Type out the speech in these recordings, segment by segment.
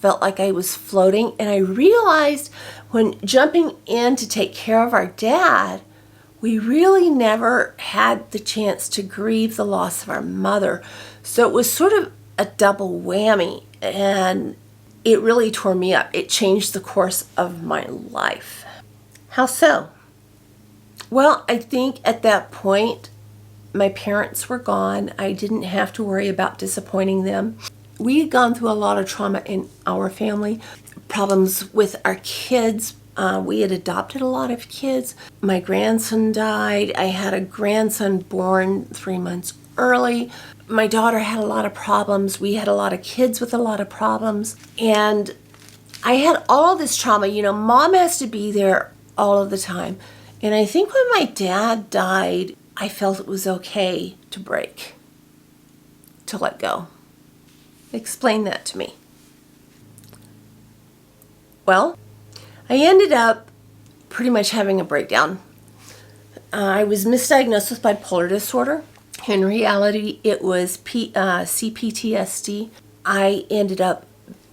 felt like I was floating. And I realized when jumping in to take care of our dad, we really never had the chance to grieve the loss of our mother. So it was sort of a double whammy, and it really tore me up. It changed the course of my life. How so? Well, I think at that point, my parents were gone. I didn't have to worry about disappointing them. We had gone through a lot of trauma in our family, problems with our kids. We had adopted a lot of kids. My grandson died. I had a grandson born 3 months early. My daughter had a lot of problems. We had a lot of kids with a lot of problems. And I had all this trauma. Mom has to be there all of the time. And I think when my dad died, I felt it was okay to break, to let go. Explain that to me. Well, I ended up pretty much having a breakdown. I was misdiagnosed with bipolar disorder. In reality, it was CPTSD. I ended up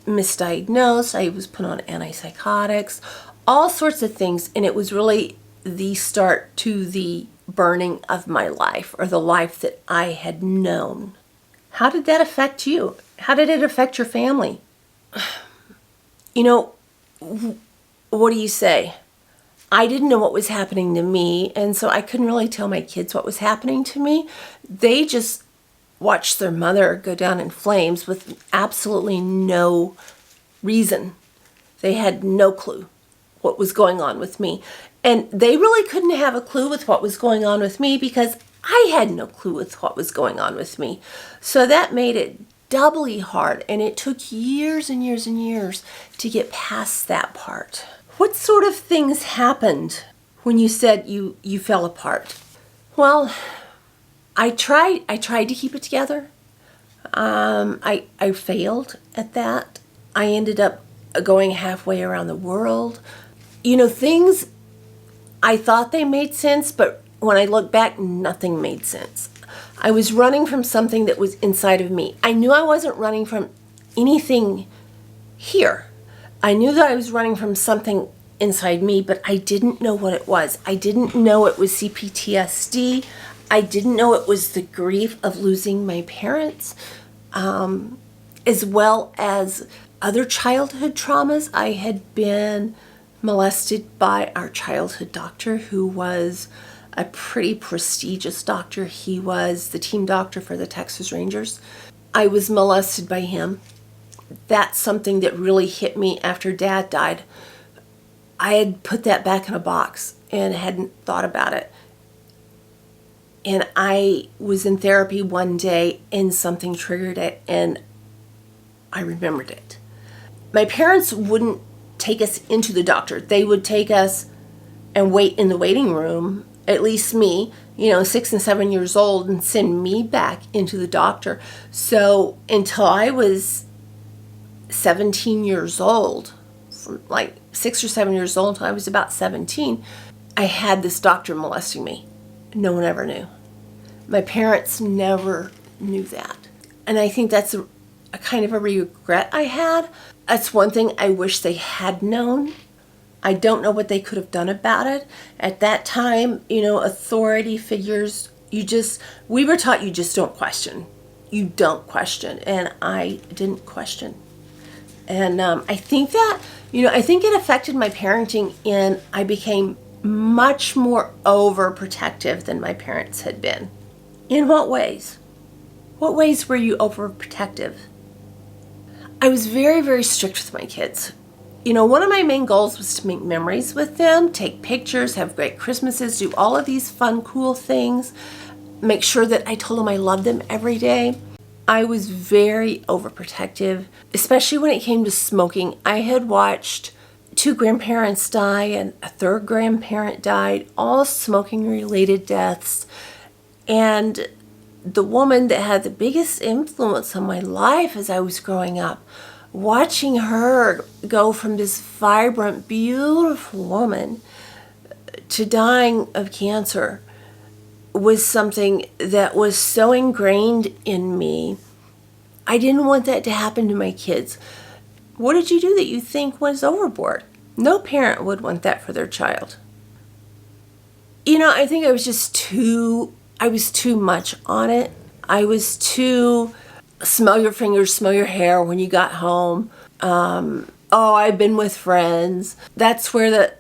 misdiagnosed. I was put on antipsychotics, all sorts of things. And it was really the start to the burning of my life, or the life that I had known. How did that affect you? How did it affect your family? What do you say? I didn't know what was happening to me, and so I couldn't really tell my kids what was happening to me. They just watched their mother go down in flames with absolutely no reason. They had no clue what was going on with me. And they really couldn't have a clue with what was going on with me because I had no clue with what was going on with me. So that made it doubly hard, and it took years and years and years to get past that part. What sort of things happened when you said you fell apart? Well, I tried to keep it together. I failed at that. I ended up going halfway around the world. Things, I thought they made sense, but when I look back, nothing made sense. I was running from something that was inside of me. I knew I wasn't running from anything here. I knew that I was running from something inside me, but I didn't know what it was. I didn't know it was CPTSD. I didn't know it was the grief of losing my parents, as well as other childhood traumas. I had been molested by our childhood doctor, who was a pretty prestigious doctor. He was the team doctor for the Texas Rangers. I was molested by him. That's something that really hit me after Dad died. I had put that back in a box and hadn't thought about it. And I was in therapy one day and something triggered it, and I remembered it. My parents wouldn't take us into the doctor. They would take us and wait in the waiting room, at least me, 6 and 7 years old, and send me back into the doctor. So until I was 17 years old, from like 6 or 7 years old until I was about 17, I had this doctor molesting me. No one ever knew. My parents never knew that. And I think that's a kind of a regret I had. That's one thing I wish they had known. I don't know what they could have done about it. At that time, authority figures, we were taught you just don't question. You don't question. And I didn't question. And I think that, I think it affected my parenting, and I became much more overprotective than my parents had been. In what ways? What ways were you overprotective? I was very, very strict with my kids. One of my main goals was to make memories with them, take pictures, have great Christmases, do all of these fun, cool things, make sure that I told them I loved them every day. I was very overprotective, especially when it came to smoking. I had watched 2 grandparents die and a 3rd grandparent died, all smoking-related deaths. And the woman that had the biggest influence on my life as I was growing up, watching her go from this vibrant, beautiful woman to dying of cancer was something that was so ingrained in me. I didn't want that to happen to my kids. What did you do that you think was overboard? No parent would want that for their child. I think I was too much on it. I was too smell your fingers, smell your hair when you got home. I've been with friends. That's where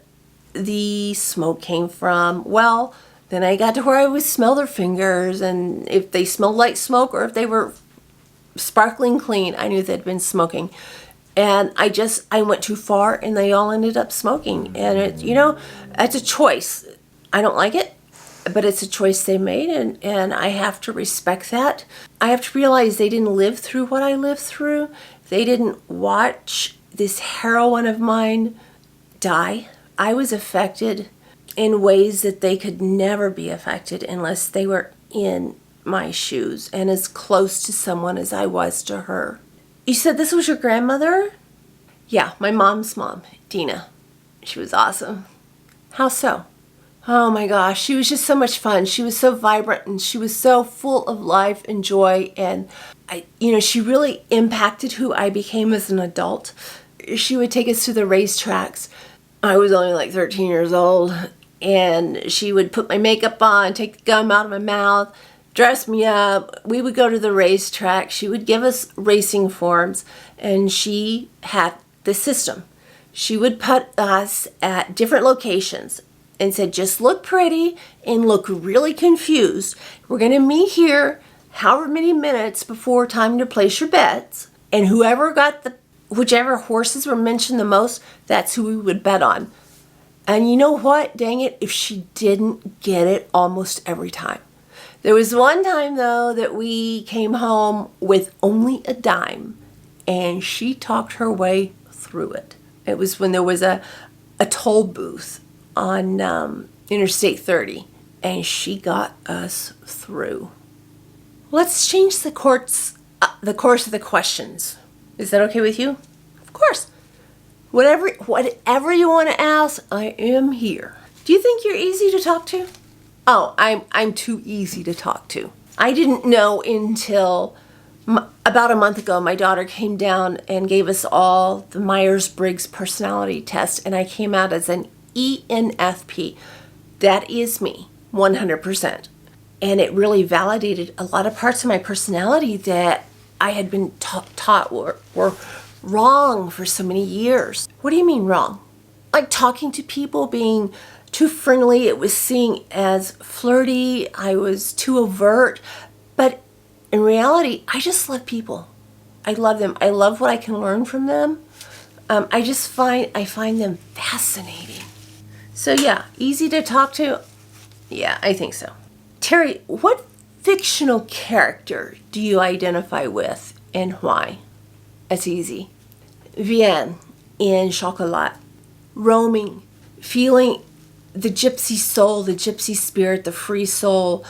the smoke came from. Well, then I got to where I would smell their fingers, and if they smelled like smoke or if they were sparkling clean, I knew they'd been smoking. And I went too far, and they all ended up smoking. And it's a choice. I don't like it, but it's a choice they made, and I have to respect that. I have to realize they didn't live through what I lived through. They didn't watch this heroine of mine die. I was affected in ways that they could never be affected unless they were in my shoes and as close to someone as I was to her. You said this was your grandmother? Yeah, my mom's mom, Dina. She was awesome. How so? Oh my gosh, she was just so much fun. She was so vibrant, and she was so full of life and joy, and she really impacted who I became as an adult. She would take us to the racetracks. I was only like 13 years old, and she would put my makeup on, take the gum out of my mouth, dress me up. We would go to the racetrack. She would give us racing forms, and she had the system. She would put us at different locations and said, just look pretty and look really confused. We're going to meet here however many minutes before time to place your bets. And whichever horses were mentioned the most, that's who we would bet on. And you know what? Dang it, if she didn't get it almost every time. There was one time, though, that we came home with only a dime, and she talked her way through it. It was when there was a toll booth on Interstate 30, and she got us through. Let's change the course of the questions. Is that okay with you? Of course. Whatever you want to ask, I am here. Do you think you're easy to talk to? Oh, I'm too easy to talk to. I didn't know until about a month ago, my daughter came down and gave us all the Myers-Briggs personality test, and I came out as an ENFP. That is me, 100%. And it really validated a lot of parts of my personality that I had been taught were wrong for so many years. What do you mean wrong? Like talking to people, being too friendly. It was seen as flirty. I was too overt. But in reality, I just love people. I love them. I love what I can learn from them. I find them fascinating. So yeah, easy to talk to. Yeah, I think so. Teri, what fictional character do you identify with and why? That's easy. Vienne in Chocolat. Roaming, feeling the gypsy soul, the gypsy spirit, the free soul,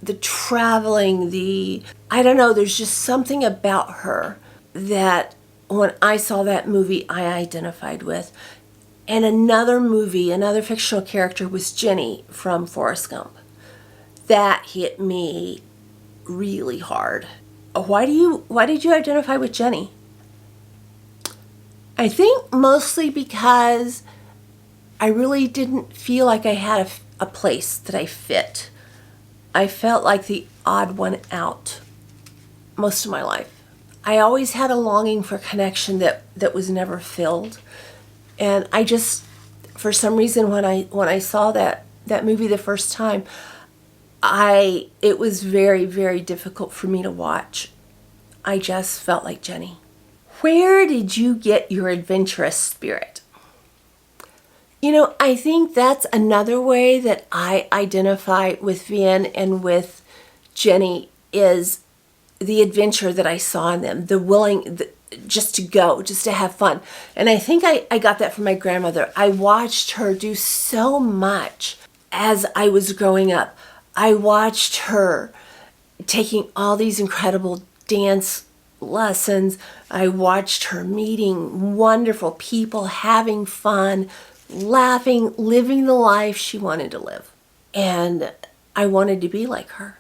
the traveling, there's just something about her that when I saw that movie, I identified with. And another fictional character was Jenny from Forrest Gump. That hit me really hard. Why did you identify with Jenny? I think mostly because I really didn't feel like I had a place that I fit. I felt like the odd one out most of my life. I always had a longing for connection that was never filled. And I just, for some reason, when I saw that movie the first time, it was very, very difficult for me to watch. I just felt like Jenny. Where did you get your adventurous spirit? I think that's another way that I identify with Vienne and with Jenny is the adventure that I saw in them, just to go, just to have fun. And I think I got that from my grandmother. I watched her do so much as I was growing up. I watched her taking all these incredible dance lessons. I watched her meeting wonderful people, having fun, laughing, living the life she wanted to live. And I wanted to be like her.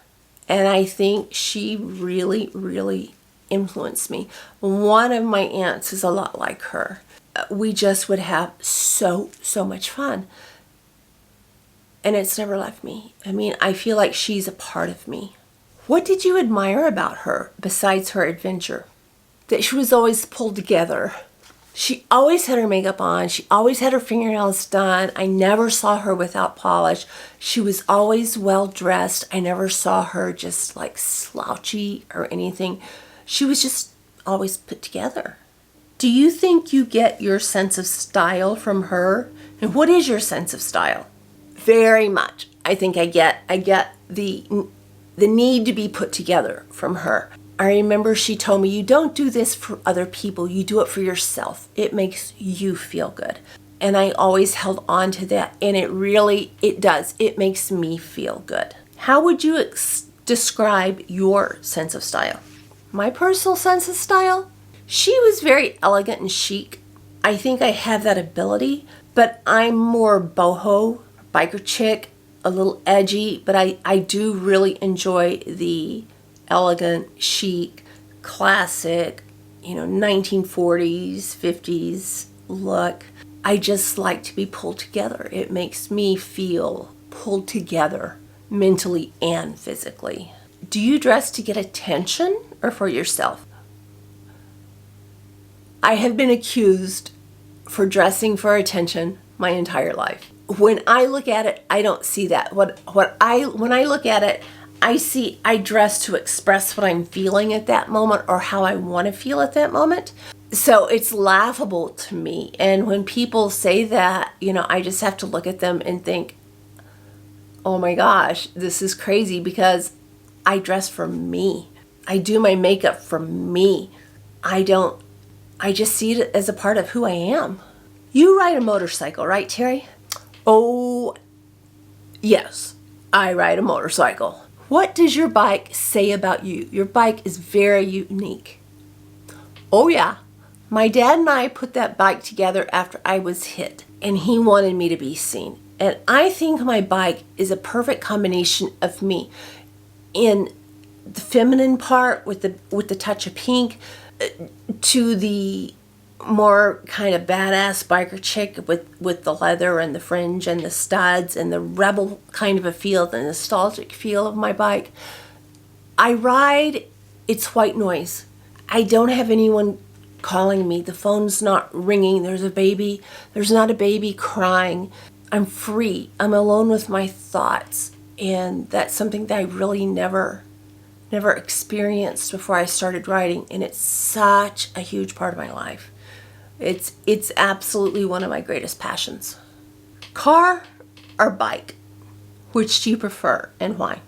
And I think she really, really influenced me. One of my aunts is a lot like her. We just would have so much fun. And it's never left me. I mean, I feel like she's a part of me. What did you admire about her besides her adventure? That she was always pulled together. She always had her makeup on. She always had her fingernails done. I never saw her without polish. She was always well dressed. I never saw her just like slouchy or anything. She was just always put together. Do you think you get your sense of style from her? And what is your sense of style? Very much. I think I get the need to be put together from her. I remember she told me, you don't do this for other people, you do it for yourself. It makes you feel good. And I always held on to that, and it does. It makes me feel good. How would you describe your sense of style? My personal sense of style? She was very elegant and chic. I think I have that ability, but I'm more boho, biker chick, a little edgy, but I do really enjoy the elegant, chic, classic, 1940s, 50s look. I just like to be pulled together. It makes me feel pulled together mentally and physically. Do you dress to get attention or for yourself? I have been accused for dressing for attention my entire life. When I look at it, I don't see that. When I look at it, I dress to express what I'm feeling at that moment or how I want to feel at that moment. So it's laughable to me. And when people say that, I just have to look at them and think, oh my gosh, this is crazy, because I dress for me. I do my makeup for me. I just see it as a part of who I am. You ride a motorcycle, right, Teri? Oh, yes, I ride a motorcycle. What does your bike say about you? Your bike is very unique. Oh yeah, my dad and I put that bike together after I was hit, and he wanted me to be seen. And I think my bike is a perfect combination of me in the feminine part with the touch of pink, to the more kind of badass biker chick with the leather and the fringe and the studs and the rebel kind of a feel, the nostalgic feel of my bike. I ride, it's white noise. I don't have anyone calling me. The phone's not ringing. There's not a baby crying. I'm free. I'm alone with my thoughts. And that's something that I really never experienced before I started riding. And it's such a huge part of my life. It's absolutely one of my greatest passions. Car or bike? Which do you prefer and why?